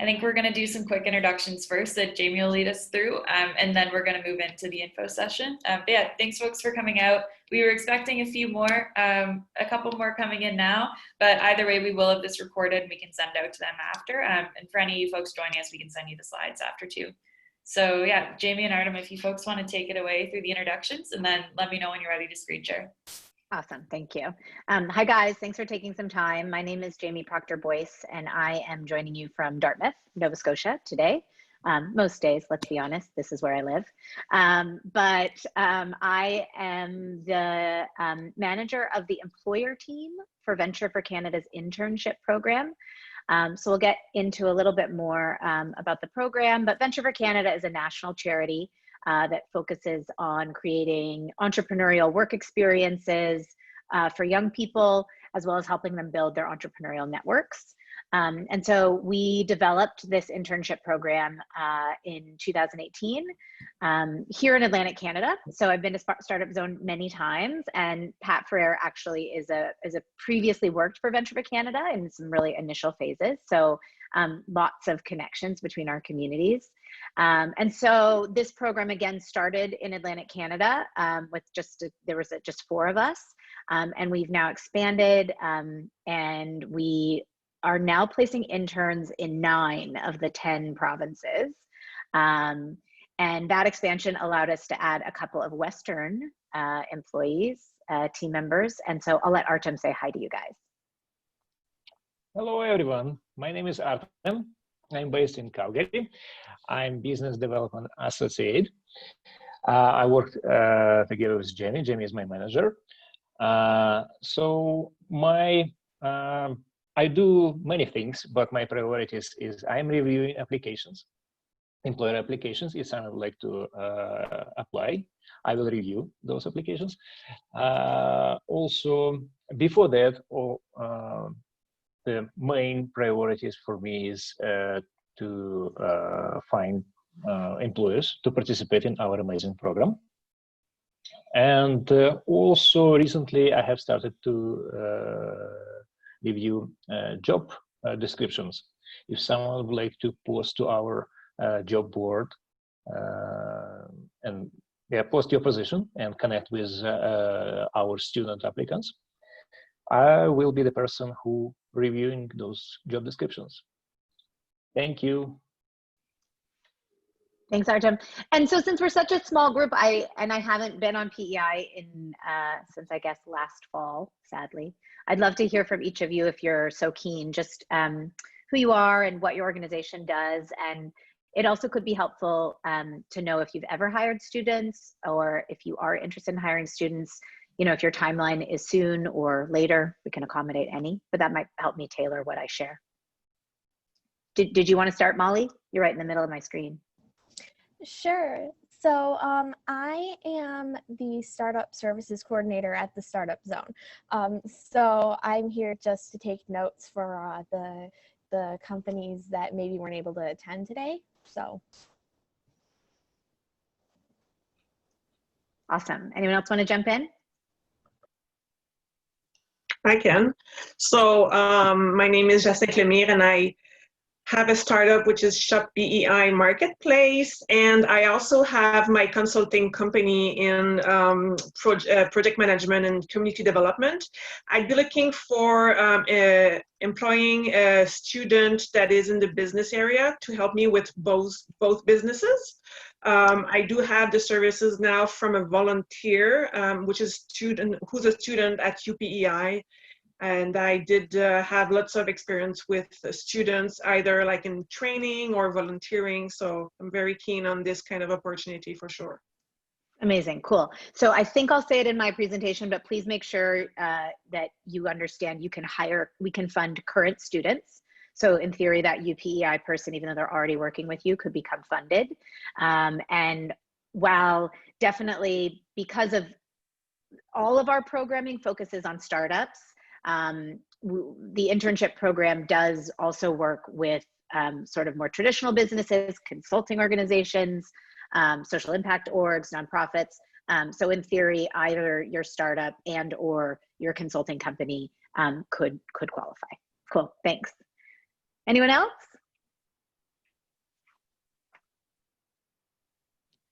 I think we're going to do some quick introductions first that Jamie will lead us through, and then we're going to move into the info session. But yeah, thanks folks for coming out. We were expecting a few more, a couple more coming in now, but either way, we will have this recorded and we can send out to them after. And for any of you folks joining us, we can send you the slides after too. So yeah, Jamie and Artem, if you folks want to take it away through the introductions, and then let me know when you're ready to screen share. Awesome, thank you. Hi guys, thanks for taking some time. My name is Jamie Proctor-Boyce and I am joining you from Dartmouth, Nova Scotia today. Most days, let's be honest, this is where I live. I am the manager of the employer team for Venture for Canada's Internship Program. So we'll get into a little bit more about the program, but Venture for Canada is a national charity that focuses on creating entrepreneurial work experiences for young people, as well as helping them build their entrepreneurial networks. And so we developed this internship program in 2018 here in Atlantic Canada. So I've been to Startup Zone many times, and Pat Ferrer actually is a previously worked for Venture for Canada in some really initial phases. So lots of connections between our communities. And so this program again started in Atlantic Canada with there was just 4 of us, and we've now expanded, and we are now placing interns in 9 of the 10 provinces. And that expansion allowed us to add a couple of Western employees, team members. And so I'll let Artem say hi to you guys. Hello, everyone. My name is Artem. I'm based in Calgary. I'm Business Development Associate. I worked together with Jamie. Jamie is my manager. I do many things, but my priorities is I'm reviewing applications, employer applications. If someone would like to apply, I will review those applications. Also, before that, the main priorities for me is to find employers to participate in our amazing program. And also recently I have started to review job descriptions. If someone would like to post to our job board and post your position and connect with our student applicants, I will be the person who reviewing those job descriptions. Thank you. Thanks, Artem. And so since we're such a small group, I haven't been on PEI since I guess last fall, sadly. I'd love to hear from each of you if you're so keen, just who you are and what your organization does. And it also could be helpful to know if you've ever hired students, or if you are interested in hiring students, you know, if your timeline is soon or later, we can accommodate any, but that might help me tailor what I share. Did you want to start, Molly? You're right in the middle of my screen. Sure. So I am the Startup Services Coordinator at the Startup Zone. So I'm here just to take notes for the companies that maybe weren't able to attend today. So. Awesome. Anyone else want to jump in? I can. So my name is Jacinthe Lemire, and I have a startup which is Shop BEI Marketplace, and I also have my consulting company in project management and community development. I'd be looking for employing a student that is in the business area to help me with both businesses. I do have the services now from a volunteer, who's a student at UPEI. And I did have lots of experience with students, either like in training or volunteering. So I'm very keen on this kind of opportunity for sure. Amazing, cool. So I think I'll say it in my presentation, but please make sure that you understand we can fund current students. So in theory, that UPEI person, even though they're already working with you, could become funded. And while definitely, because of all of our programming focuses on startups, the internship program does also work with sort of more traditional businesses, consulting organizations, social impact orgs, nonprofits. So in theory, either your startup and or your consulting company could qualify. Cool, thanks. Anyone else?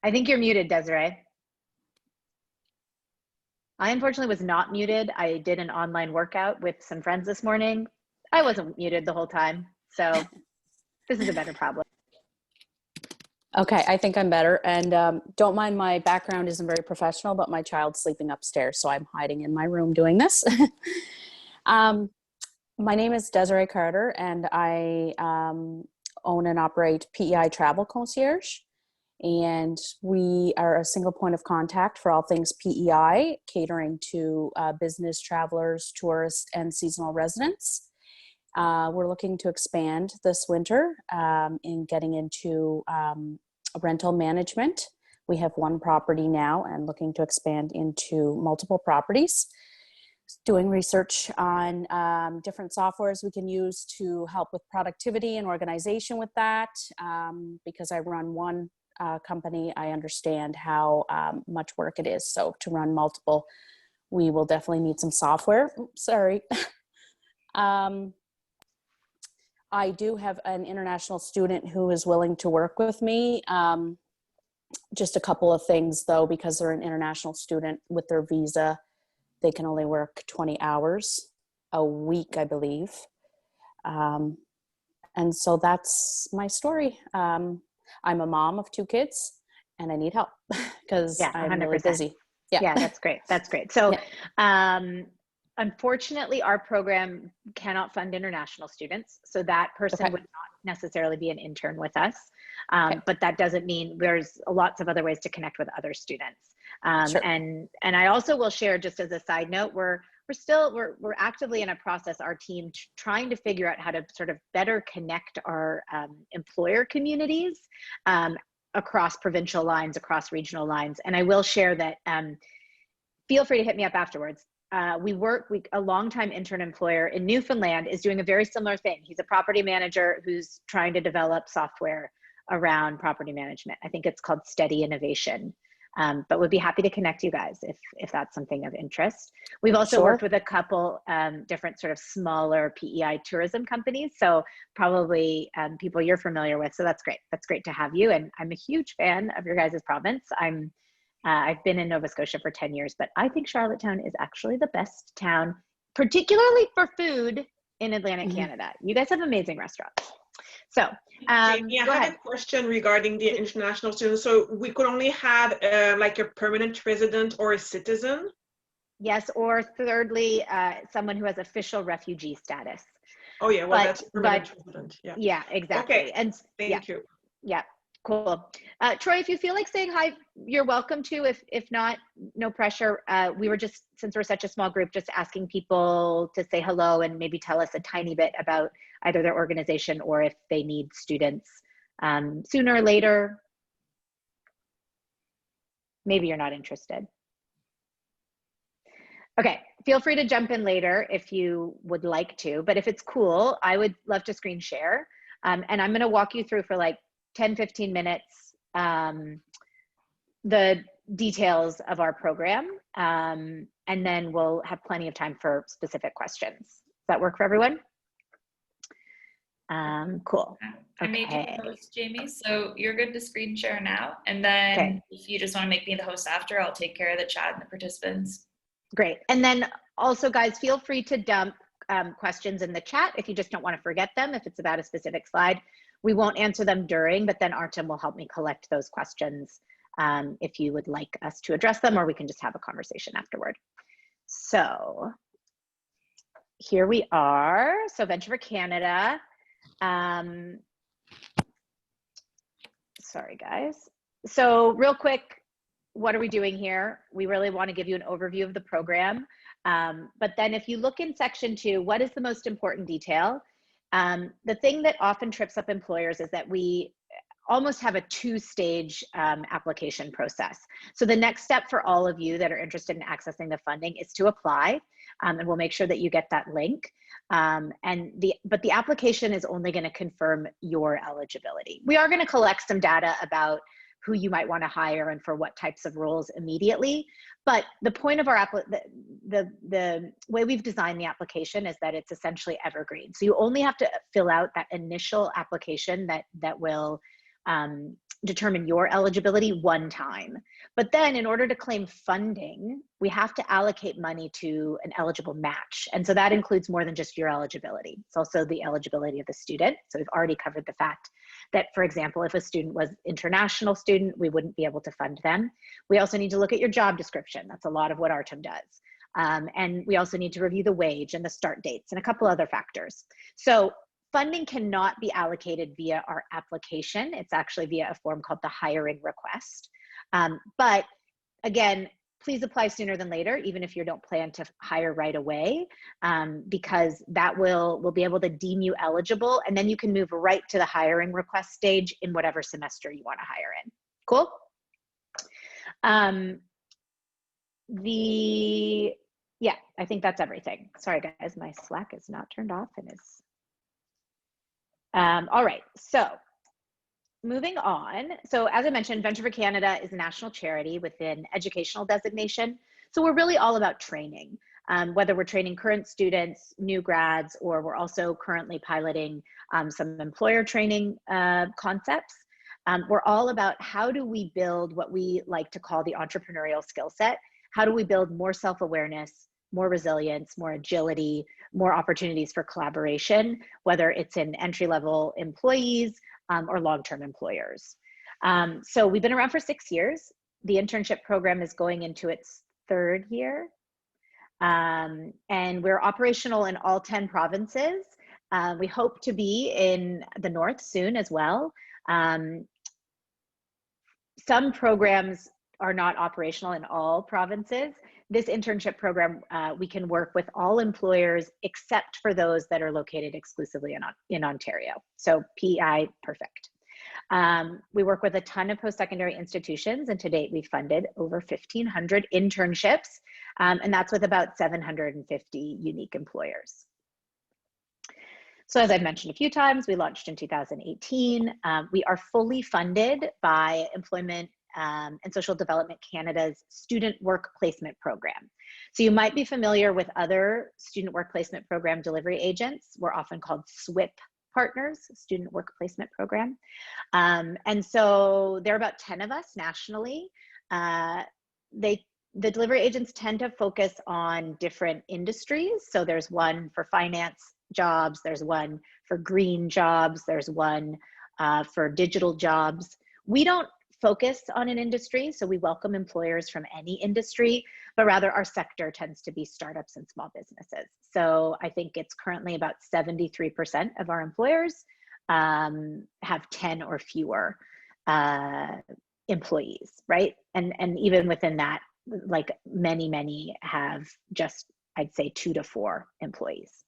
I think you're muted, Desiree. I unfortunately was not muted. I did an online workout with some friends this morning. I wasn't muted the whole time. So this is a better problem. Okay, I think I'm better. And don't mind my background isn't very professional, but my child's sleeping upstairs, so I'm hiding in my room doing this. My name is Desiree Carter, and I own and operate PEI Travel Concierge. And we are a single point of contact for all things PEI, catering to business travelers, tourists, and seasonal residents. We're looking to expand this winter in getting into rental management. We have one property now and looking to expand into multiple properties. Doing research on different softwares we can use to help with productivity and organization with that. Because I run one company, I understand how much work it is. So to run multiple, we will definitely need some software. Oops, sorry. I do have an international student who is willing to work with me. Just a couple of things though, because they're an international student with their visa, they can only work 20 hours a week, I believe. And so that's my story. I'm a mom of 2 kids and I need help because I'm really busy. Yeah, that's great. That's great. So Yeah. unfortunately, our program cannot fund international students. So that person would not necessarily be an intern with us. But that doesn't mean there's lots of other ways to connect with other students. Sure. And I also will share, just as a side note, we're actively in a process, our team trying to figure out how to sort of better connect our employer communities across provincial lines, across regional lines. And I will share that, feel free to hit me up afterwards. A longtime intern employer in Newfoundland is doing a very similar thing. He's a property manager who's trying to develop software around property management. I think it's called Steady Innovation. But would be happy to connect you guys if that's something of interest. We've also worked with a couple different sort of smaller PEI tourism companies. So probably people you're familiar with. So that's great. That's great to have you. And I'm a huge fan of your guys' province. I've been in Nova Scotia for 10 years, but I think Charlottetown is actually the best town, particularly for food in Atlantic Canada. You guys have amazing restaurants. So Jamie, I have a question regarding the international students. So we could only have like a permanent resident or a citizen? Yes, or thirdly, someone who has official refugee status. Oh yeah, well that's permanent resident. Yeah. Yeah, exactly. Okay. And thank you. Yeah, cool. Troy, if you feel like saying hi, you're welcome to. If not, no pressure. We were just, since we're such a small group, just asking people to say hello and maybe tell us a tiny bit about either their organization or if they need students sooner or later. Maybe you're not interested. Okay, feel free to jump in later if you would like to, but if it's cool, I would love to screen share. And I'm gonna walk you through for like 10, 15 minutes, the details of our program. And then we'll have plenty of time for specific questions. Does that work for everyone? Cool. I made you the host, Jamie, so you're good to screen share now. And then if you just want to make me the host after, I'll take care of the chat and the participants. Great. And then also, guys, feel free to dump questions in the chat if you just don't want to forget them, if it's about a specific slide. We won't answer them during, but then Artem will help me collect those questions if you would like us to address them, or we can just have a conversation afterward. So here we are. So Venture for Canada. Sorry, guys. So real quick, what are we doing here? We really want to give you an overview of the program. But then if you look in section 2, what is the most important detail? The thing that often trips up employers is that we almost have a 2-stage application process. So the next step for all of you that are interested in accessing the funding is to apply, and we'll make sure that you get that link. But the application is only going to confirm your eligibility. We are going to collect some data about who you might want to hire and for what types of roles immediately. But the point of our the way we've designed the application is that it's essentially evergreen. So you only have to fill out that initial application that will determine your eligibility one time. But then in order to claim funding, we have to allocate money to an eligible match. And so that includes more than just your eligibility. It's also the eligibility of the student. So we've already covered the fact that, for example, if a student was international student, we wouldn't be able to fund them. We also need to look at your job description. That's a lot of what RTIM does. And we also need to review the wage and the start dates and a couple other factors. So funding cannot be allocated via our application. It's actually via a form called the hiring request. But again, please apply sooner than later, even if you don't plan to hire right away, because that we'll be able to deem you eligible, and then you can move right to the hiring request stage in whatever semester you want to hire in. Cool? Yeah, I think that's everything. Sorry guys, my Slack is not turned off and is, all right, so moving on. So as I mentioned, Venture for Canada is a national charity with an educational designation. So we're really all about training, whether we're training current students, new grads, or we're also currently piloting some employer training concepts. We're all about how do we build what we like to call the entrepreneurial skill set. How do we build more self-awareness, more resilience, more agility, more opportunities for collaboration, whether it's in entry-level employees or long-term employers. So we've been around for 6 years. The internship program is going into its 3rd year. And we're operational in all 10 provinces. We hope to be in the north soon as well. Some programs are not operational in all provinces. This internship program, we can work with all employers except for those that are located exclusively in Ontario. So PEI, perfect. We work with a ton of post-secondary institutions, and to date we've funded over 1,500 internships, and that's with about 750 unique employers. So as I've mentioned a few times, we launched in 2018. We are fully funded by Employment and Social Development Canada's Student Work Placement Program. So you might be familiar with other Student Work Placement Program delivery agents. We're often called SWIP partners, Student Work Placement Program. And so there are about 10 of us nationally. The delivery agents tend to focus on different industries. So there's one for finance jobs, there's one for green jobs, there's one for digital jobs. We don't focus on an industry, so we welcome employers from any industry, but rather our sector tends to be startups and small businesses. So I think it's currently about 73% of our employers have 10 or fewer employees, right? And even within that, like many have just, I'd say 2 to 4 employees.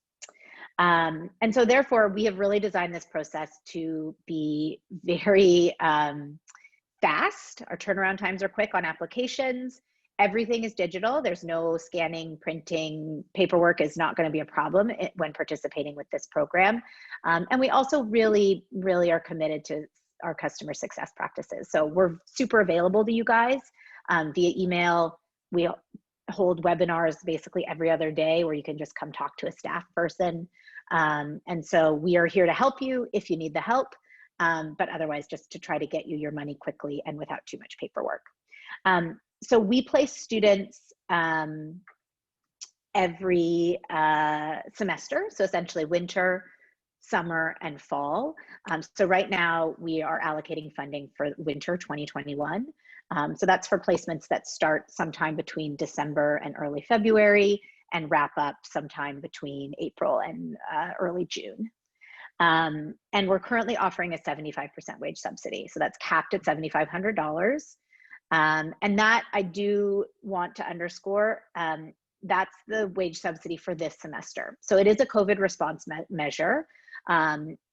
And so therefore we have really designed this process to be very fast. Our turnaround times are quick on applications. Everything is digital. There's no scanning, printing, paperwork is not going to be a problem when participating with this program. And we also really are committed to our customer success practices. So we're super available to you guys via email. We hold webinars basically every other day where you can just come talk to a staff person. And so we are here to help you if you need the help, but otherwise just to try to get you your money quickly and without too much paperwork. So we place students every semester, so essentially winter, summer, and fall. So right now we are allocating funding for winter 2021. So that's for placements that start sometime between December and early February and wrap up sometime between April and early June. And we're currently offering a 75% wage subsidy. So that's capped at $7,500. And that I do want to underscore, that's the wage subsidy for this semester. So it is a COVID response measure.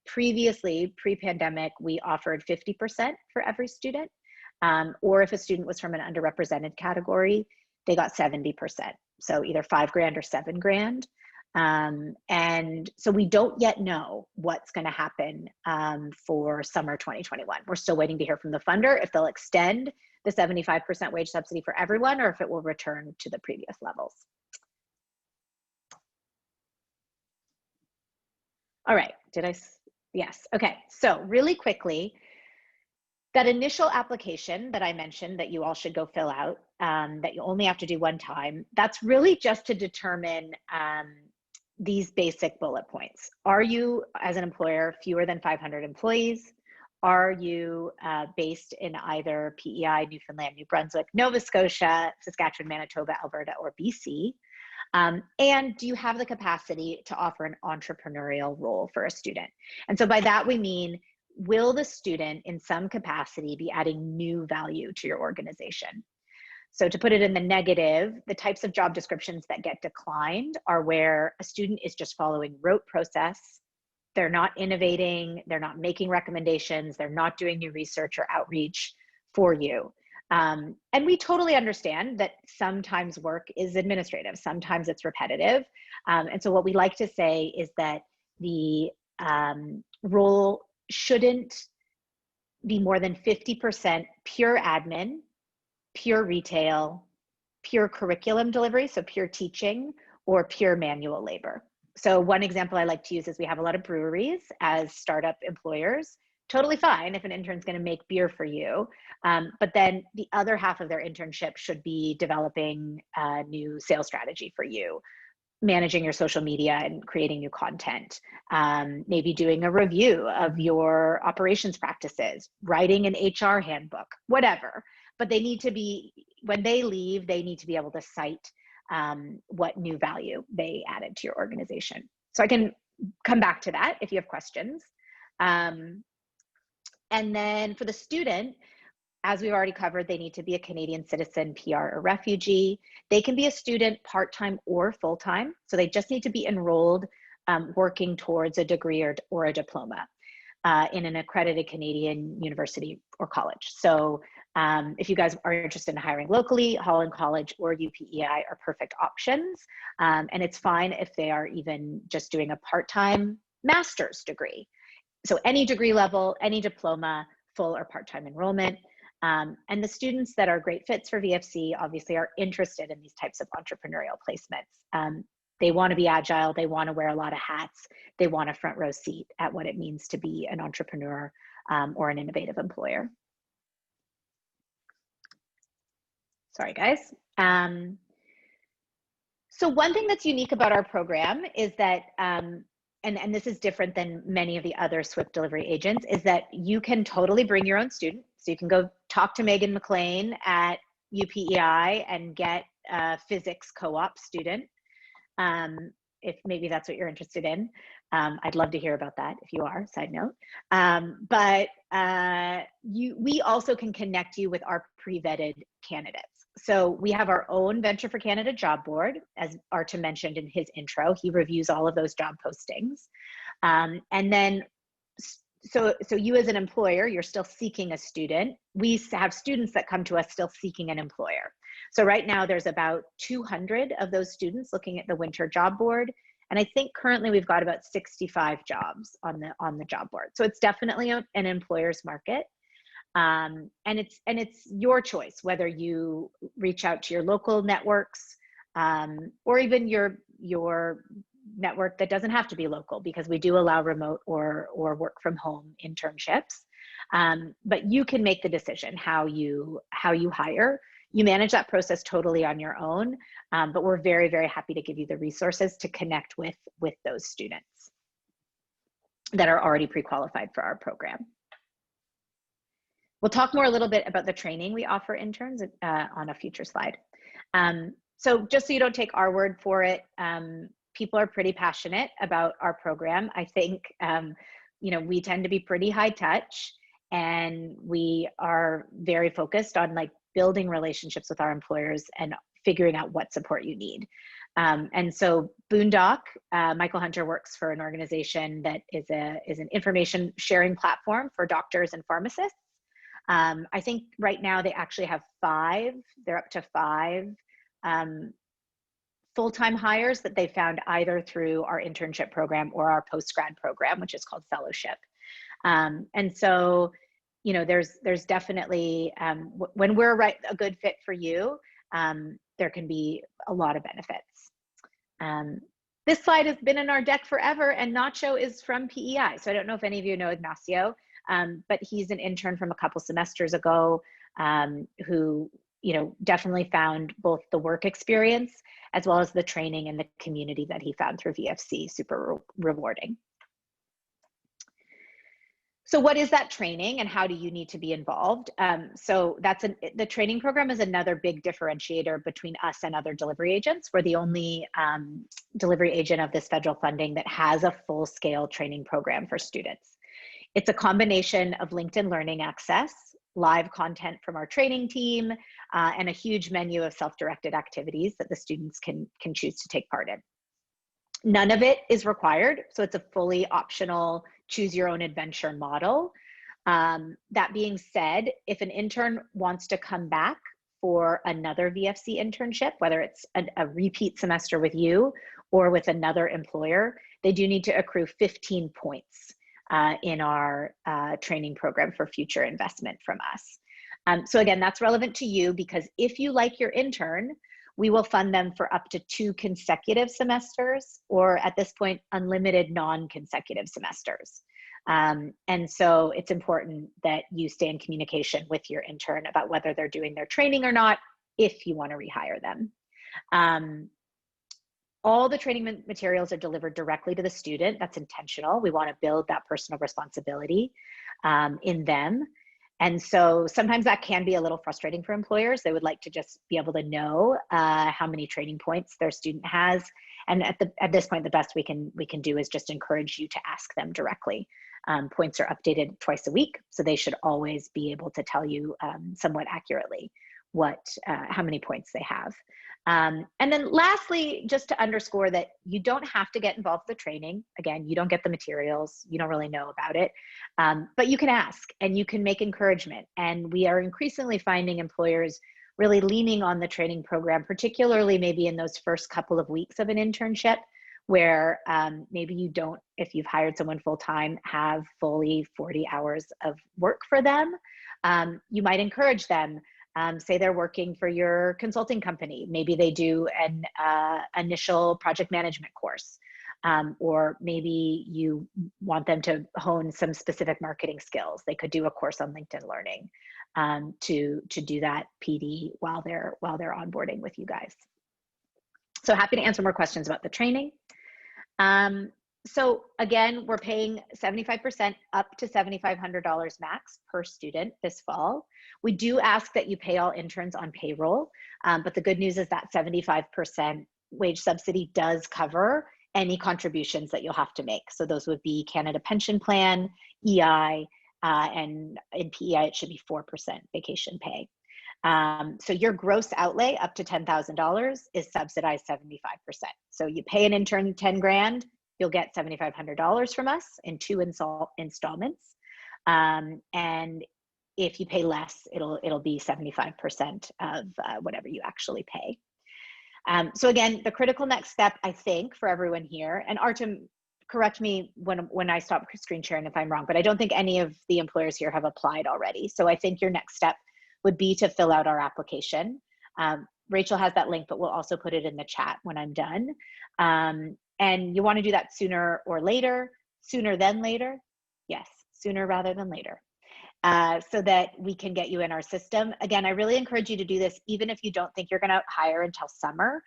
Previously, pre-pandemic, we offered 50% for every student, or if a student was from an underrepresented category, they got 70%. So either $5,000 or $7,000. And so we don't yet know what's going to happen for summer 2021. We're still waiting to hear from the funder if they'll extend the 75% wage subsidy for everyone or if it will return to the previous levels. All right, yes, okay. So really quickly, That initial application that I mentioned that you all should go fill out, that you only have to do one time, that's really just to determine these basic bullet points. Are you, as an employer, fewer than 500 employees? Are you based in either PEI, Newfoundland, New Brunswick, Nova Scotia, Saskatchewan, Manitoba, Alberta, or BC? And do you have the capacity to offer an entrepreneurial role for a student? And so by that we mean, will the student in some capacity be adding new value to your organization? So to put it in the negative, the types of job descriptions that get declined are where a student is just following rote process. They're not innovating, they're not making recommendations, they're not doing new research or outreach for you. And we totally understand that sometimes work is administrative, sometimes it's repetitive. And so what we like to say is that the role shouldn't be more than 50% pure admin, pure retail, pure curriculum delivery, so pure teaching, or pure manual labor. So one example I like to use is we have a lot of breweries as startup employers. Totally fine if an intern's going to make beer for you, but then the other half of their internship should be developing a new sales strategy for you, managing your social media and creating new content, maybe doing a review of your operations practices, writing an HR handbook, whatever. But they need to be, when they leave, they need to be able to cite what new value they added to your organization. So I can come back to that if you have questions. And then for the student, as we've already covered, they need to be a Canadian citizen, PR, or refugee. They can be a student part-time or full-time. So they just need to be enrolled working towards a degree or a diploma in an accredited Canadian university or college. So if you guys are interested in hiring locally, Holland College or UPEI are perfect options. And it's fine if they are even just doing a part-time master's degree. So any degree level, any diploma, full or part-time enrollment. And the students that are great fits for VFC obviously are interested in these types of entrepreneurial placements. They want to be agile, they want to wear a lot of hats, they want a front row seat at what it means to be an entrepreneur or an innovative employer. Sorry, guys. So one thing that's unique about our program is that, and this is different than many of the other Swift delivery agents, is that you can totally bring your own student. So you can go talk to Megan McLean at UPEI and get a physics co-op student, if maybe that's what you're interested in. I'd love to hear about that if you are, side note. But we also can connect you with our pre-vetted candidates. So we have our own Venture for Canada job board, as Arta mentioned in his intro. He reviews all of those job postings. And then, so you as an employer, you're still seeking a student. We have students that come to us still seeking an employer. So right now there's about 200 of those students looking at the winter job board. And I think currently we've got about 65 jobs on the job board. So it's definitely an employer's market. And it's your choice whether you reach out to your local networks or even your network that doesn't have to be local, because we do allow remote or work from home internships. But you can make the decision how you hire. You manage that process totally on your own, but we're very, very happy to give you the resources to connect with those students that are already pre-qualified for our program. We'll talk more a little bit about the training we offer interns on a future slide. So just so you don't take our word for it, people are pretty passionate about our program. I think, we tend to be pretty high touch, and we are very focused on building relationships with our employers and figuring out what support you need. And so Boondock, Michael Hunter works for an organization that is an information sharing platform for doctors and pharmacists. I think right now they actually have 5, they're up to 5 full-time hires that they found either through our internship program or our post-grad program, which is called fellowship. And so, there's definitely, when we're a good fit for you, there can be a lot of benefits. This slide has been in our deck forever, and Nacho is from PEI. So I don't know if any of you know Ignacio. but he's an intern from a couple semesters ago who, you know, definitely found both the work experience as well as the training and the community that he found through VFC super rewarding. So what is that training and how do you need to be involved? So the training program is another big differentiator between us and other delivery agents. We're the only delivery agent of this federal funding that has a full-scale training program for students. It's a combination of LinkedIn Learning access, live content from our training team, and a huge menu of self-directed activities that the students can choose to take part in. None of it is required, so it's a fully optional choose your own adventure model. That being said, if an intern wants to come back for another VFC internship, whether it's a repeat semester with you or with another employer, they do need to accrue 15 points in our training program for future investment from us. So again, that's relevant to you because if you like your intern, we will fund them for up to 2 consecutive semesters, or at this point, unlimited non-consecutive semesters. And so it's important that you stay in communication with your intern about whether they're doing their training or not, if you want to rehire them. All the training materials are delivered directly to the student. That's intentional. We want to build that personal responsibility in them. And so sometimes that can be a little frustrating for employers. They would like to just be able to know how many training points their student has. And at this point, the best we can do is just encourage you to ask them directly. Points are updated twice a week, so they should always be able to tell you somewhat accurately how many points they have. And then lastly, just to underscore that you don't have to get involved with the training. Again, you don't get the materials, you don't really know about it, but you can ask and you can make encouragement. And we are increasingly finding employers really leaning on the training program, particularly maybe in those first couple of weeks of an internship, where maybe you don't, if you've hired someone full-time, have fully 40 hours of work for them. You might encourage them. Say they're working for your consulting company. Maybe they do an initial project management course, or maybe you want them to hone some specific marketing skills. They could do a course on LinkedIn Learning to do that PD while they're onboarding with you guys. So happy to answer more questions about the training. So again, we're paying 75% up to $7,500 max per student this fall. We do ask that you pay all interns on payroll, but the good news is that 75% wage subsidy does cover any contributions that you'll have to make. So those would be Canada Pension Plan, EI, and in PEI it should be 4% vacation pay. So your gross outlay up to $10,000 is subsidized 75%. So you pay an intern 10 grand, you'll get $7,500 from us in 2 installments. And if you pay less, it'll be 75% of whatever you actually pay. So again, the critical next step, I think, for everyone here, and Artem, correct me when I stop screen sharing if I'm wrong, but I don't think any of the employers here have applied already. So I think your next step would be to fill out our application. Rachel has that link, but we'll also put it in the chat when I'm done. And you want to do that sooner or later, sooner than later. Yes, sooner rather than later, so that we can get you in our system. Again, I really encourage you to do this even if you don't think you're going to hire until summer,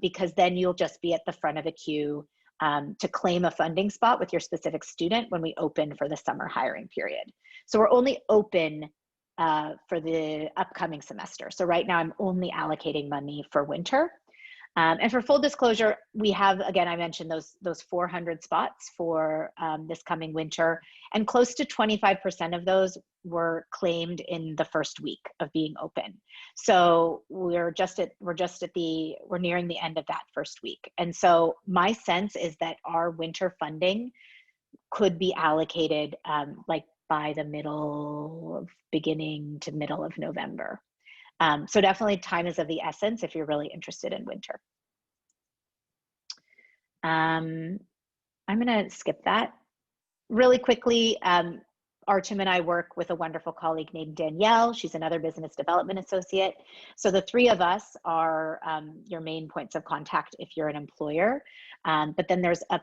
because then you'll just be at the front of the queue to claim a funding spot with your specific student when we open for the summer hiring period. So we're only open for the upcoming semester. So right now I'm only allocating money for winter. And for full disclosure, we have, again, I mentioned those 400 spots for this coming winter, and close to 25% of those were claimed in the first week of being open. So we're nearing the end of that first week. And so my sense is that our winter funding could be allocated like by the beginning to middle of November. So definitely time is of the essence if you're really interested in winter. I'm gonna skip that. Really quickly, Artem and I work with a wonderful colleague named Danielle. She's another business development associate. So the three of us are your main points of contact if you're an employer. But then there's a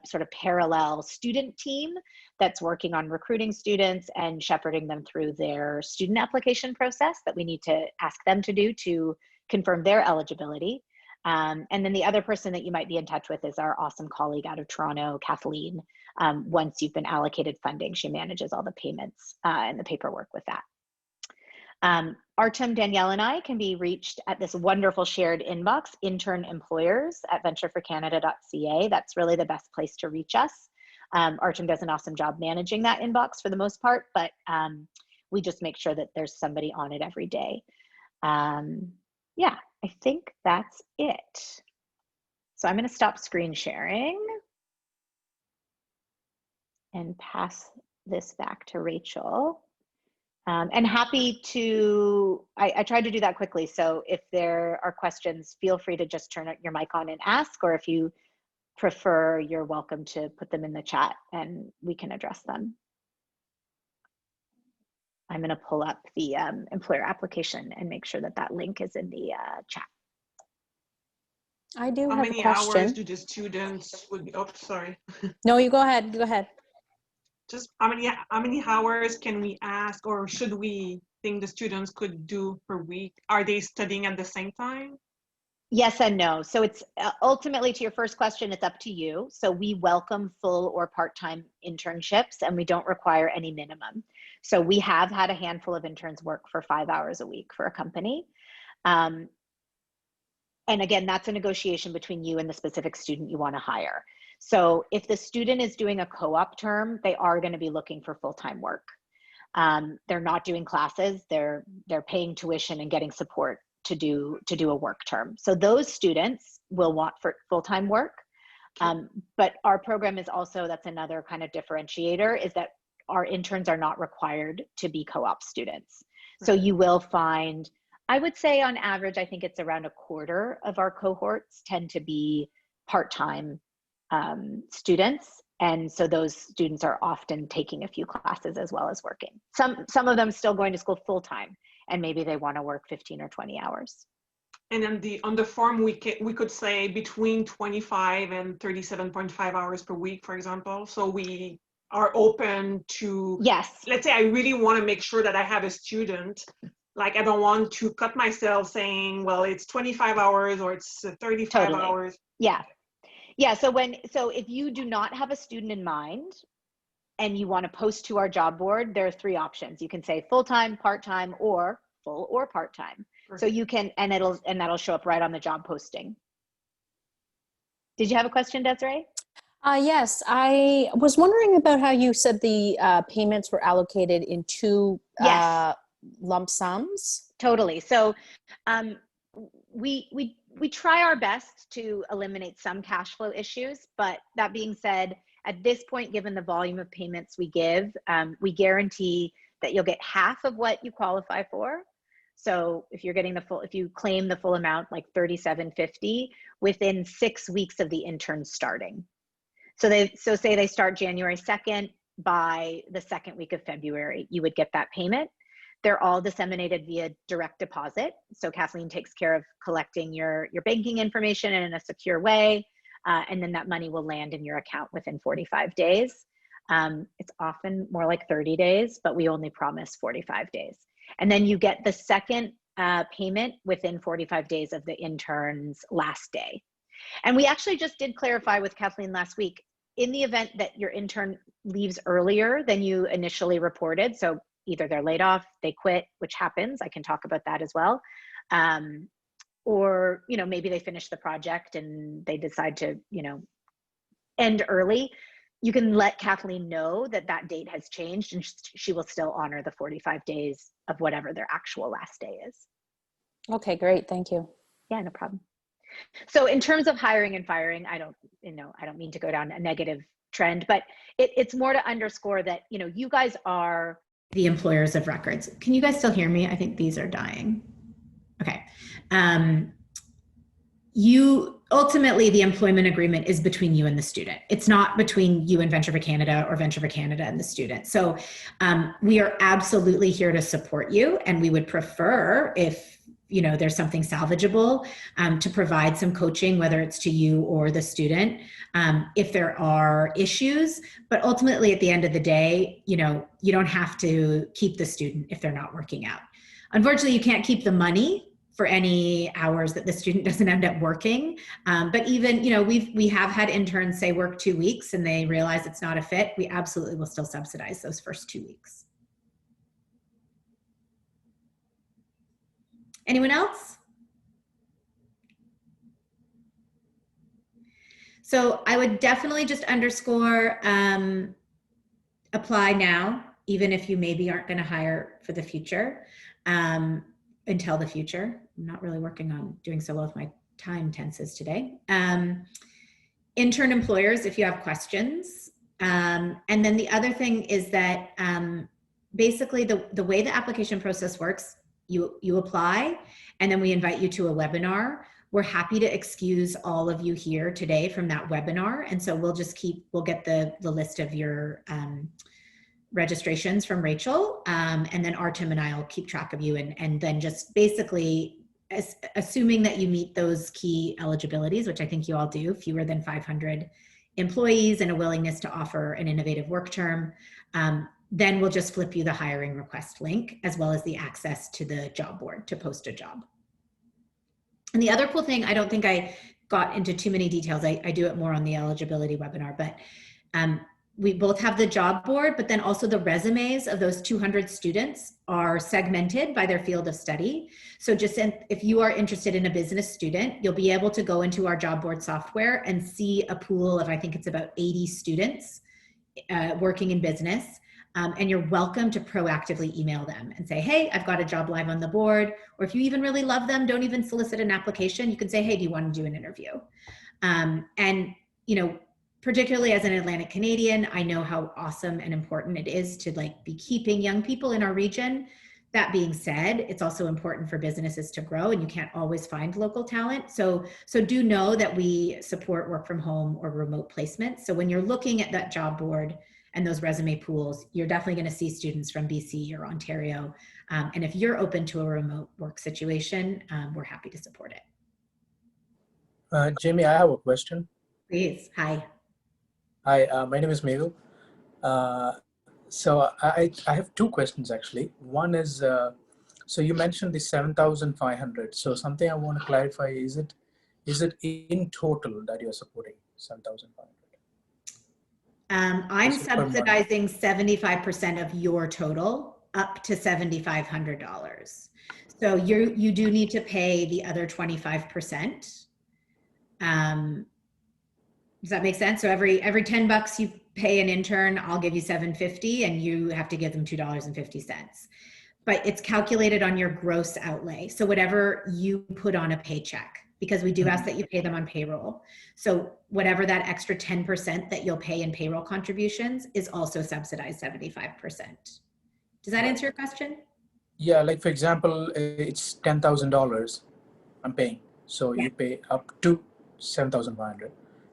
sort of parallel student team that's working on recruiting students and shepherding them through their student application process that we need to ask them to do to confirm their eligibility. And then the other person that you might be in touch with is our awesome colleague out of Toronto, Kathleen. Once you've been allocated funding, she manages all the payments and the paperwork with that. Artem, Danielle, and I can be reached at this wonderful shared inbox, internemployers@ventureforcanada.ca. That's really the best place to reach us. Artem does an awesome job managing that inbox for the most part, but we just make sure that there's somebody on it every day. Yeah, I think that's it. So I'm going to stop screen sharing and pass this back to Rachel. And happy to, I tried to do that quickly. So if there are questions, feel free to just turn your mic on and ask, or if you prefer, you're welcome to put them in the chat and we can address them. I'm going to pull up the employer application and make sure that that link is in the chat. I do How have a many question. hours do the students would be? Oh, sorry. No, you go ahead. Go ahead. Just how many hours can we ask, or should we think the students could do per week? Are they studying at the same time? Yes and no. So it's ultimately, to your first question, it's up to you. So we welcome full or part-time internships, and we don't require any minimum. So we have had a handful of interns work for 5 hours a week for a company. And again, that's a negotiation between you and the specific student you want to hire. So if the student is doing a co-op term, they are going to be looking for full-time work. They're not doing classes, they're paying tuition and getting support to do a work term. So those students will want for full-time work. But our program is also, that's another kind of differentiator, is that our interns are not required to be co-op students. So you will find, I would say on average, I think it's around a quarter of our cohorts tend to be part-time students. And so those students are often taking a few classes as well as working. Some of them still going to school full-time, and maybe they want to work 15 or 20 hours. And then on the form, we could say between 25 and 37.5 hours per week, for example. So we are open to, yes. Let's say I really want to make sure that I have a student. Like, I don't want to cut myself saying, well, it's 25 hours or it's 35 Totally. hours. Yeah. Yeah. So if you do not have a student in mind and you want to post to our job board, there are 3 options. You can say full-time, part-time, or full or part-time. So you can, and that'll show up right on the job posting. Did you have a question, Desiree? Yes, I was wondering about how you said the payments were allocated in 2 yes. Lump sums. Totally. So we try our best to eliminate some cash flow issues, but that being said, at this point, given the volume of payments we give, we guarantee that you'll get half of what you qualify for. So if you're getting if you claim the full amount, like $37.50, within 6 weeks of the intern starting. So say they start January 2nd, by the 2nd week of February, you would get that payment. They're all disseminated via direct deposit. So Kathleen takes care of collecting your banking information in a secure way. And then that money will land in your account within 45 days. It's often more like 30 days, but we only promise 45 days. And then you get the second payment within 45 days of the intern's last day. And we actually just did clarify with Kathleen last week, in the event that your intern leaves earlier than you initially reported, so either they're laid off, they quit, which happens, I can talk about that as well, or maybe they finish the project and they decide to end early, you can let Kathleen know that that date has changed, and she will still honor the 45 days of whatever their actual last day is. Okay, great. Thank you. Yeah, no problem. So in terms of hiring and firing, I don't mean to go down a negative trend, but it's more to underscore that, you guys are the employers of records. Can you guys still hear me? I think these are dying. Okay. You ultimately the employment agreement is between you and the student. It's not between you and Venture for Canada or Venture for Canada and the student. So we are absolutely here to support you, and we would prefer, if there's something salvageable, to provide some coaching, whether it's to you or the student, if there are issues. But ultimately, at the end of the day, you don't have to keep the student if they're not working out. Unfortunately, you can't keep the money for any hours that the student doesn't end up working. But even, we have had interns say work 2 weeks and they realize it's not a fit. We absolutely will still subsidize those first 2 weeks. Anyone else? So I would definitely just underscore apply now, even if you maybe aren't going to hire for the future, until the future. I'm not really working on doing so well with my time tenses today. Intern employers, if you have questions. And then the other thing is that basically the way the application process works, you apply, and then we invite you to a webinar. We're happy to excuse all of you here today from that webinar. And so we'll get the list of your registrations from Rachel, and then Artem and I will keep track of you, and then just basically assuming that you meet those key eligibilities, which I think you all do, fewer than 500 employees and a willingness to offer an innovative work term, then we'll just flip you the hiring request link, as well as the access to the job board to post a job. And the other cool thing, I don't think I got into too many details, I do it more on the eligibility webinar, but we both have the job board, but then also the resumes of those 200 students are segmented by their field of study. So just if you are interested in a business student, you'll be able to go into our job board software and see a pool of, I think it's about 80 students working in business. And you're welcome to proactively email them and say, hey, I've got a job live on the board. Or if you even really love them, don't even solicit an application. You can say, hey, do you want to do an interview? And, particularly as an Atlantic Canadian, I know how awesome and important it is to be keeping young people in our region. That being said, it's also important for businesses to grow, and you can't always find local talent. So do know that we support work from home or remote placement. So when you're looking at that job board and those resume pools, you're definitely going to see students from BC or Ontario. And if you're open to a remote work situation, we're happy to support it. Jamie, I have a question. Please. Hi. Hi, my name is Mehul. So I have two questions actually. One is, so you mentioned the 7,500. So something I want to clarify, is it in total that you're supporting 7,500? I'm subsidizing 75% of your total up to $7,500. So you do need to pay the other 25%. Does that make sense? So every $10 you pay an intern, I'll give you $7.50, and you have to give them $2.50. But it's calculated on your gross outlay. So whatever you put on a paycheck, because we do ask that you pay them on payroll. So whatever that extra 10% that you'll pay in payroll contributions is also subsidized 75%. Does that answer your question? Yeah, like for example, it's $10,000 I'm paying. So you pay up to 7,500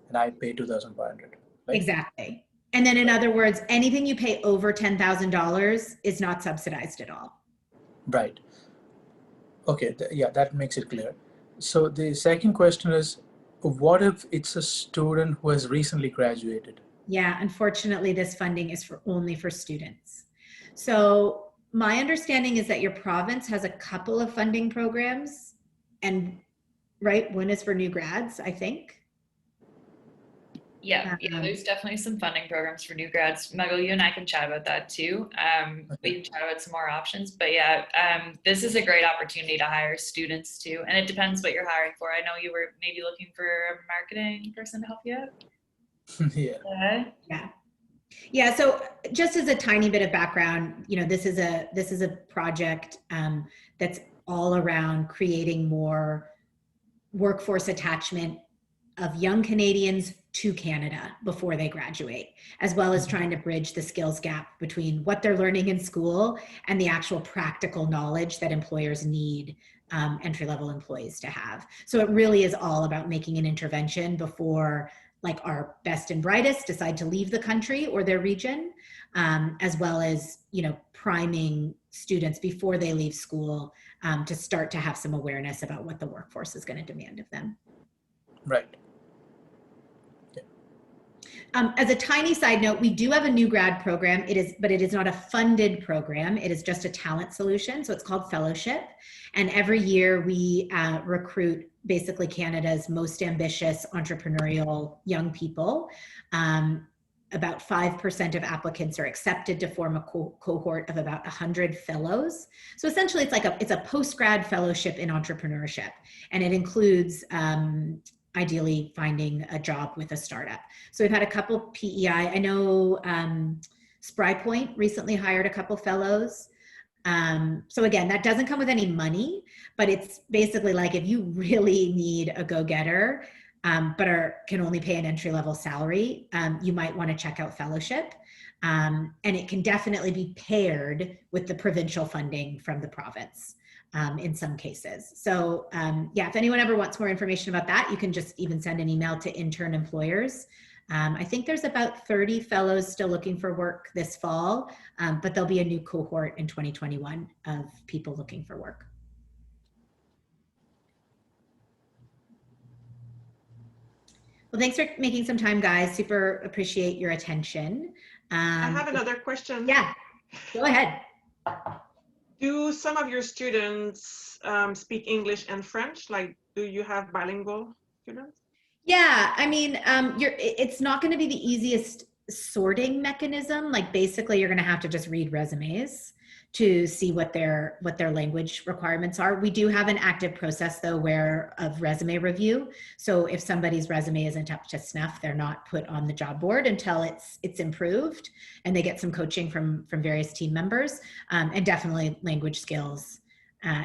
and I pay 2,500. Right? Exactly. And then in other words, anything you pay over $10,000 is not subsidized at all. Right. Okay, yeah, that makes it clear. So the second question is, what if it's a student who has recently graduated? Yeah, unfortunately, this funding is only for students. So my understanding is that your province has a couple of funding programs, and one is for new grads, I think. Yeah, there's definitely some funding programs for new grads. Muggle, you and I can chat about that too. We can chat about some more options, but this is a great opportunity to hire students too. And it depends what you're hiring for. I know you were maybe looking for a marketing person to help you out. Yeah. So just as a tiny bit of background, this is a project that's all around creating more workforce attachment of young Canadians to Canada before they graduate, as well as trying to bridge the skills gap between what they're learning in school and the actual practical knowledge that employers need entry-level employees to have. So it really is all about making an intervention before like our best and brightest decide to leave the country or their region, as well as, you know, priming students before they leave school to start to have some awareness about what the workforce is going to demand of them. Right. As a tiny side note, we do have a new grad program. But it is not a funded program. It is just a talent solution. So it's called Fellowship. And every year we recruit basically Canada's most ambitious entrepreneurial young people. About 5% of applicants are accepted to form a cohort of about 100 fellows. So essentially it's a post-grad fellowship in entrepreneurship. And it includes ideally finding a job with a startup. So we've had a couple PEI. I know SpryPoint recently hired a couple fellows. So again, that doesn't come with any money, but it's basically like if you really need a go-getter, but can only pay an entry-level salary, you might want to check out Fellowship. And it can definitely be paired with the provincial funding from the province. In some cases. So yeah, if anyone ever wants more information about that, you can just even send an email to intern employers. I think there's about 30 fellows still looking for work this fall, but there'll be a new cohort in 2021 of people looking for work. Well, thanks for making some time, guys. Super appreciate your attention. I have another question. Yeah, go ahead. Do some of your students speak English and French? Like, do you have bilingual students? Yeah, I mean, it's not going to be the easiest sorting mechanism. Like basically you're going to have to just read resumes to see what their language requirements are. We do have an active process though of resume review. So if somebody's resume isn't up to snuff, they're not put on the job board until it's improved and they get some coaching from various team members, and definitely language skills.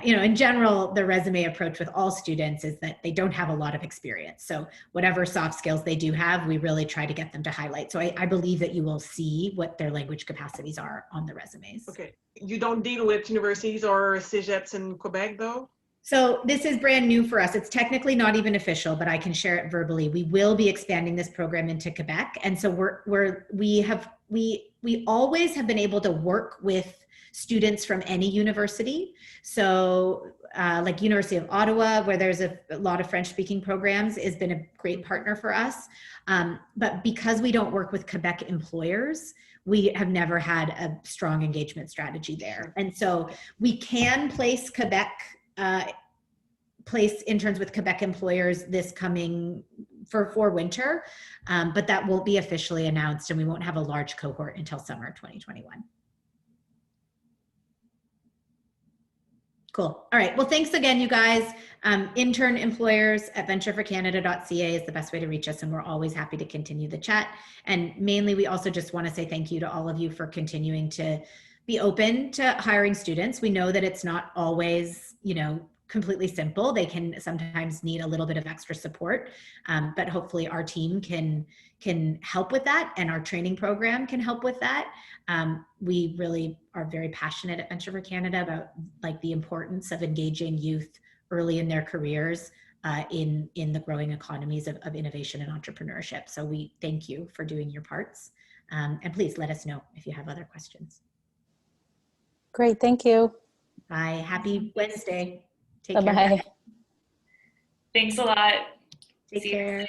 You know, in general, the resume approach with all students is that they don't have a lot of experience. So whatever soft skills they do have, we really try to get them to highlight. So I believe that you will see what their language capacities are on the resumes. Okay. You don't deal with universities or cegeps in Quebec though? So this is brand new for us. It's technically not even official, but I can share it verbally. We will be expanding this program into Quebec. And so we always have been able to work with students from any university. So like University of Ottawa, where there's a lot of French-speaking programs, has been a great partner for us. But because we don't work with Quebec employers, we have never had a strong engagement strategy there. And so we can place interns with Quebec employers this coming for winter, but that won't be officially announced and we won't have a large cohort until summer 2021. Cool. All right. Well, thanks again, you guys. Intern employers at ventureforcanada.ca is the best way to reach us, and we're always happy to continue the chat. And mainly, we also just want to say thank you to all of you for continuing to be open to hiring students. We know that it's not always, you know, completely simple. They can sometimes need a little bit of extra support, but hopefully our team can help with that, and our training program can help with that. We really are very passionate at Venture for Canada about like the importance of engaging youth early in their careers in the growing economies of innovation and entrepreneurship. So we thank you for doing your parts, and please let us know if you have other questions. Great, thank you. Bye. Happy Wednesday. Take Bye-bye. care. Thanks a lot. Take care.